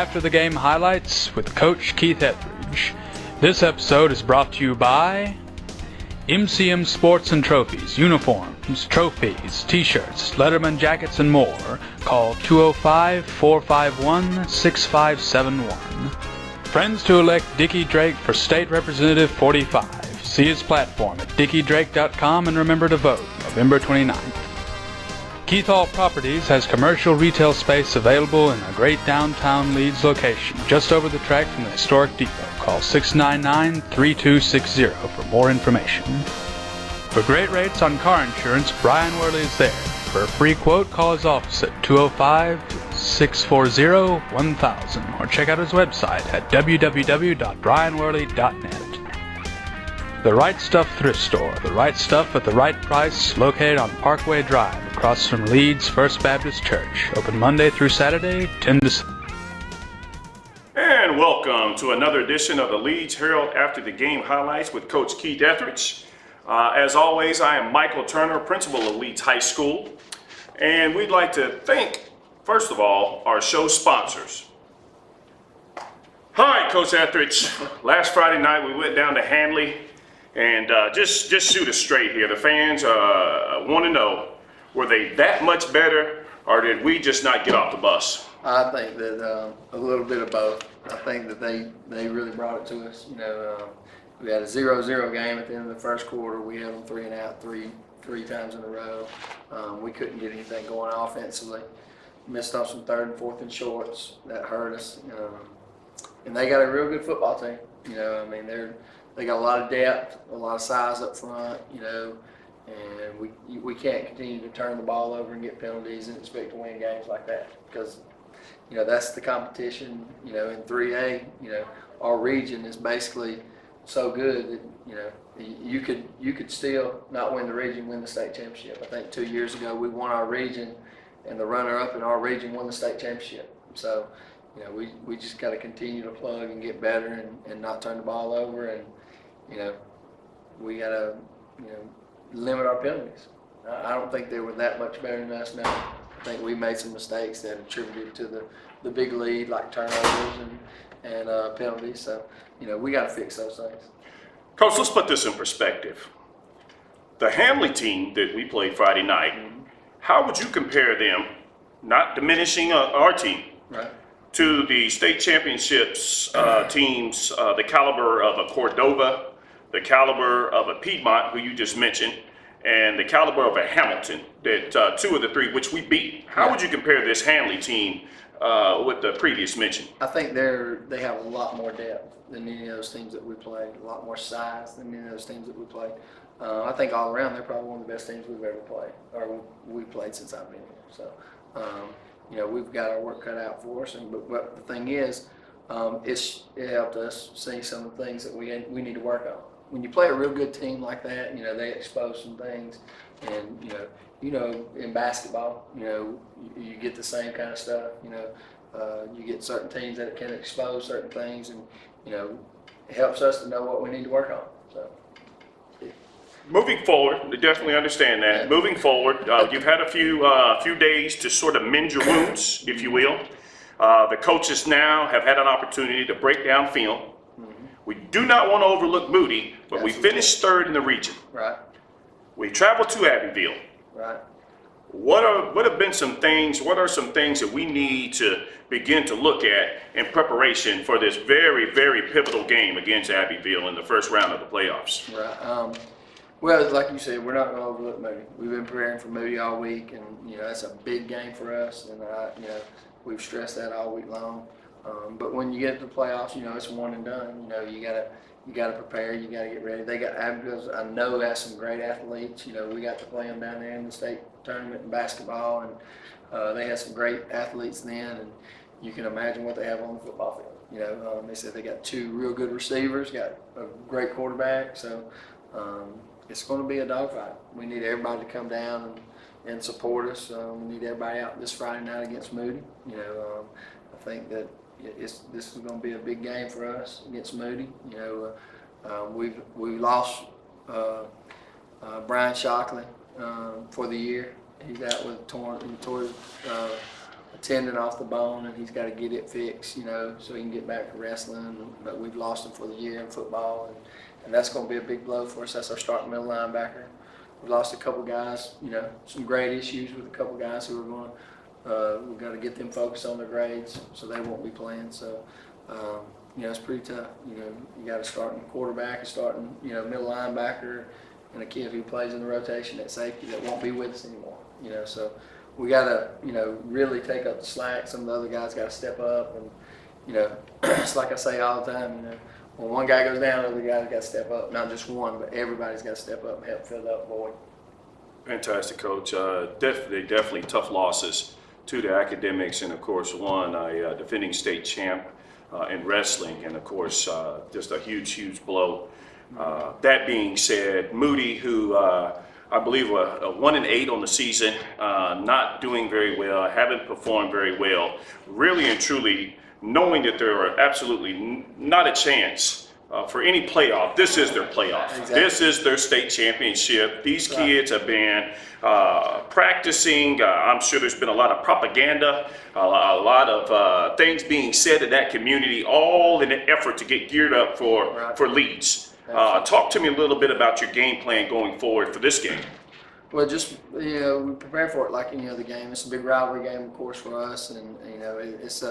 After the Game highlights with Coach Keith Etheredge. This episode is brought to you by MCM Sports and Trophies, uniforms, trophies, t-shirts, Letterman jackets, and more. Call 205-451-6571. Friends to elect Dickie Drake for State Representative 45. See his platform at dickiedrake.com and remember to vote November 29th. Keith Hall Properties has commercial retail space available in a great downtown Leeds location, just over the track from the historic depot. Call 699-3260 for more information. For great rates on car insurance, Brian Worley is there. For a free quote, call his office at 205-640-1000 or check out his website at www.brianworley.net. The Right Stuff Thrift Store, the right stuff at the right price, located on Parkway Drive, across from Leeds First Baptist Church. Open Monday through Saturday, 10 to 7. And welcome to another edition of the Leeds Herald After the Game highlights with Coach Keith Etheredge. As always, I am Michael Turner, principal of Leeds High School. And we'd like to thank, first of all, our show sponsors. Hi, Coach Etheredge. Last Friday night we went down to Handley. And just shoot us straight here. The fans want to know, were they that much better, or did we just not get off the bus? I think that a little bit of both. I think that they really brought it to us. You know, we had a 0-0 game at the end of the first quarter. We had them 3 and out three times in a row. We couldn't get anything going offensively. Missed on some 3rd and 4th and shorts. That hurt us. And they got a real good football team. You know, I mean, they got a lot of depth, a lot of size up front, you know, and we can't continue to turn the ball over and get penalties and expect to win games like that, because, you know, that's the competition. You know, in 3A, you know, our region is basically so good that, you know, you could still not win the region, win the state championship. I think 2 years ago we won our region, and the runner-up in our region won the state championship. So, you know, we just got to continue to plug and get better and not turn the ball over, and, you know, we got to, you know, limit our penalties. I don't think they were that much better than us now. I think we made some mistakes that attributed to the big lead, like turnovers and penalties. So, you know, we got to fix those things. Coach, let's put this in perspective. The Handley team that we played Friday night, how would you compare them, not diminishing our team, Right. to the state championships teams, the caliber of a Cordova, the caliber of a Piedmont, who you just mentioned, and the caliber of a Hamilton, that 2 of the 3 which we beat? How would you compare this Handley team with the previous mention? I think they have a lot more depth than any of those teams that we played, a lot more size than any of those teams that we played. I think all around they're probably one of the best teams we've ever played, or we've played since I've been here. So, you know, we've got our work cut out for us, but the thing is, it helped us see some of the things that we need to work on. When you play a real good team like that, you know, they expose some things, and you know, in basketball, you know, you get the same kind of stuff. You know, you get certain teams that can expose certain things, and, you know, it helps us to know what we need to work on. So. Moving forward, I definitely understand that. Yeah. Moving forward, you've had a few days to sort of mend your wounds, if you will. The coaches now have had an opportunity to break down film. We do not want to overlook Moody, but we finished 3rd in the region. Right. We traveled to Abbeville. Right. What are some things that we need to begin to look at in preparation for this very, very pivotal game against Abbeville in the first round of the playoffs? Right. Well, like you said, we're not going to overlook Moody. We've been preparing for Moody all week, and, you know, that's a big game for us, and you know, we've stressed that all week long. But when you get to the playoffs, you know, it's one and done. You know, you gotta prepare. You gotta get ready. They got Abbeville, I know, has some great athletes. You know, we got to play them down there in the state tournament in basketball, and they had some great athletes then. And you can imagine what they have on the football field. You know, they said they got 2 real good receivers, got a great quarterback. So it's going to be a dogfight. We need everybody to come down and support us. We need everybody out this Friday night against Moody. You know, I think that this is going to be a big game for us against Moody. You know, we lost Brian Shockley for the year. He's out with tore a tendon off the bone, and he's got to get it fixed, so he can get back to wrestling. But we've lost him for the year in football, and that's going to be a big blow for us. That's our starting middle linebacker. We've lost a couple guys, some grade issues with a couple guys who are going. We've got to get them focused on their grades, so they won't be playing. So, it's pretty tough. You got a starting quarterback, a starting, middle linebacker, and a kid who plays in the rotation at safety that won't be with us anymore. So we got to, really take up the slack. Some of the other guys got to step up, and it's like I say all the time. When one guy goes down, the other guy's got to step up. Not just one, but everybody's got to step up and help fill that void. Fantastic, Coach. Definitely tough losses to the academics, and of course one a defending state champ in wrestling, and of course just a huge blow. That being said, Moody, who I believe a 1-8 on the season, not doing very well, haven't performed very well, really and truly knowing that there are absolutely not a chance for any playoff. This is their playoff. Exactly. This is their state championship. These kids have been practicing. I'm sure there's been a lot of propaganda, a lot of things being said in that community, all in an effort to get geared up for Leeds. Talk to me a little bit about your game plan going forward for this game. Well, just, we prepare for it like any other game. It's a big rivalry game, of course, for us, and, it's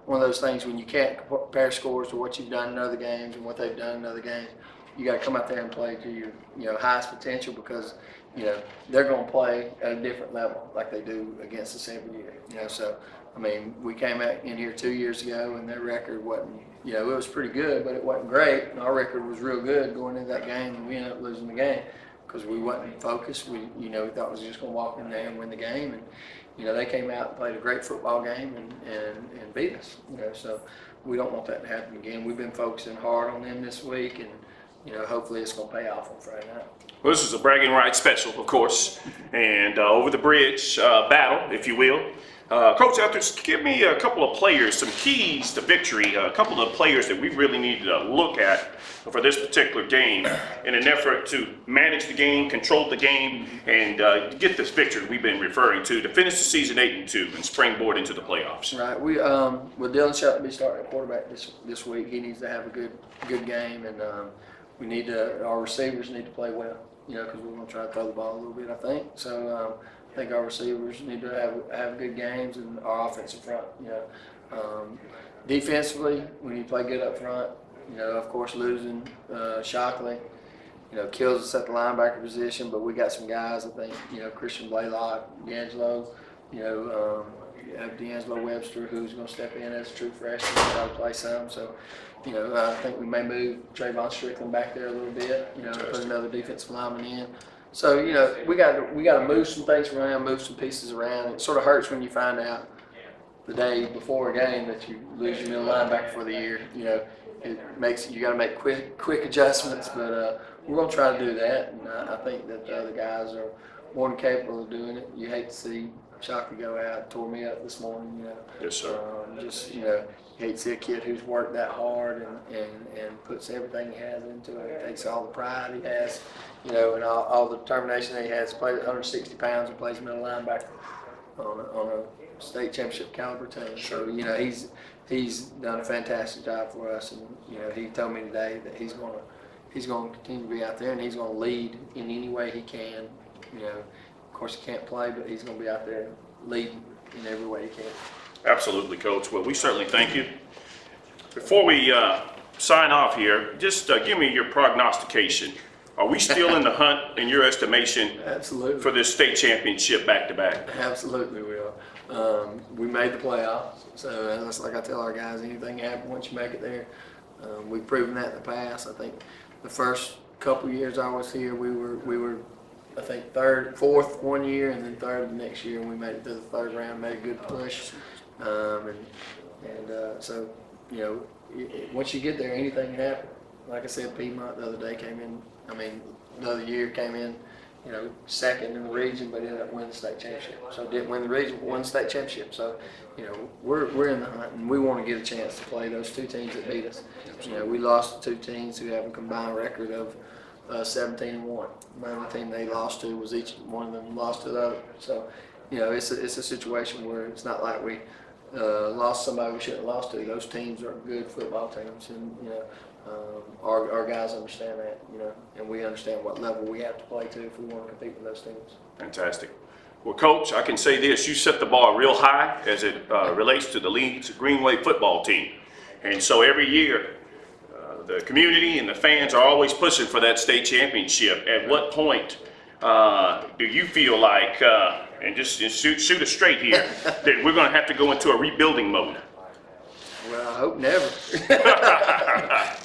one of those things when you can't compare scores to what you've done in other games and what they've done in other games. You got to come out there and play to your, highest potential, because, they're going to play at a different level like they do against us every year, So, we came out in here 2 years ago, and their record wasn't, it was pretty good, but it wasn't great. And our record was real good going into that game, and we ended up losing the game because we wasn't focused. We thought we was just going to walk in there and win the game, and they came out and played a great football game and beat us. So we don't want that to happen again. We've been focusing hard on them this week, and hopefully it's going to pay off on Friday night. Well, this is a bragging rights special, of course, and over the bridge battle, if you will. Coach Etheredge, give me a couple of players, some keys to victory, a couple of players that we really need to look at for this particular game in an effort to manage the game, control the game, and get this victory we've been referring to finish the season 8-2 and springboard into the playoffs. Right. We with Dylan Shelton be starting at quarterback this week. He needs to have a good game, and our receivers need to play well, because we're going to try to throw the ball a little bit, I think. So I think our receivers need to have good games, and our offensive front, defensively, we need to play good up front. Of course, losing Shockley, kills us at the linebacker position, but we got some guys, I think, Christian Blaylock, D'Angelo, have D'Angelo Webster, who's going to step in as a true freshman and try to play some. So, I think we may move Trayvon Strickland back there a little bit, put another defensive lineman in. So, we got to move some things around, move some pieces around. It sort of hurts when you find out the day before a game that you lose your middle linebacker for the year. It makes you got to make quick adjustments, but we're going to try to do that. And I think that the other guys are more than capable of doing it. You hate to see Shockley go out, tore me up this morning. Yes, sir. You hate to see a kid who's worked that hard and puts everything he has into it. Takes all the pride he has, and all the determination that he has. Plays 160 pounds and plays middle linebacker on a state championship caliber team. Sure. So he's done a fantastic job for us, and he told me today that he's going to continue to be out there, and he's going to lead in any way he can. Of course he can't play, but he's going to be out there leading in every way he can. Absolutely, Coach. Well, we certainly thank you. Before we sign off here, just give me your prognostication. Are we still in the hunt, in your estimation, Absolutely, for this state championship back-to-back? Absolutely, we are. We made the playoffs, so that's like I tell our guys, anything can happen once you make it there. We've proven that in the past. I think the first couple years I was here, we were I think fourth one year, and then third the next year, and we made it to the third round, made a good push. So, once you get there, anything can happen. Like I said, Piedmont the other day the other year came in, second in the region, but ended up winning the state championship. So didn't win the region, but won the state championship. So, we're in the hunt, and we want to get a chance to play those two teams that beat us. We lost to two teams who have a combined record of 17-1. The team they lost to was each one of them lost to the other. So, you know, it's a situation where it's not like we lost somebody we shouldn't have lost to. Those teams are good football teams, and you know, our guys understand that, you know, and we understand what level we have to play to if we want to compete with those teams. Fantastic. Well, Coach, I can say this: you set the bar real high as it relates to the Leeds Greenway football team, and so every year. The community and the fans are always pushing for that state championship. At what point do you feel like, and just shoot us straight here, that we're going to have to go into a rebuilding mode? Well, I hope never.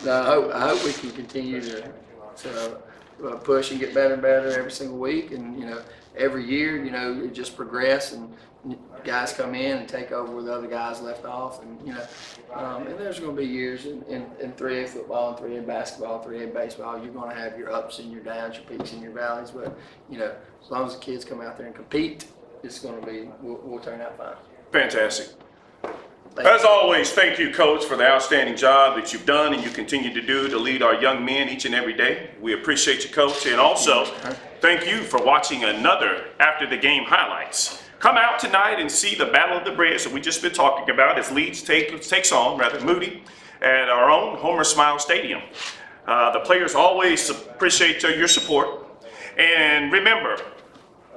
No, I hope we can continue to push and get better and better every single week, and you know, every year, you know, it just progress and guys come in and take over where the other guys left off, and you know, and there's going to be years in 3A football and 3A basketball, 3A baseball. You're going to have your ups and your downs, your peaks and your valleys, but you know, as long as the kids come out there and compete, it's going to be we'll turn out fine. Fantastic. As always, thank you, Coach, for the outstanding job that you've done and you continue to do to lead our young men each and every day. We appreciate you, Coach, and also thank you for watching another After the Game highlights. Come out tonight and see the Battle of the Bridge that we just been talking about as Leeds takes on Moody at our own Homer Smile Stadium. The players always appreciate your support. And remember,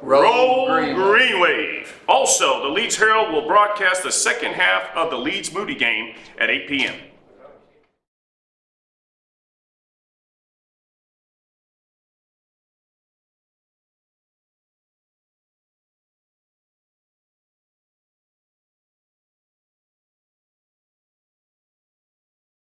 roll green wave. Also, the Leeds Herald will broadcast the second half of the Leeds Moody game at 8 p.m.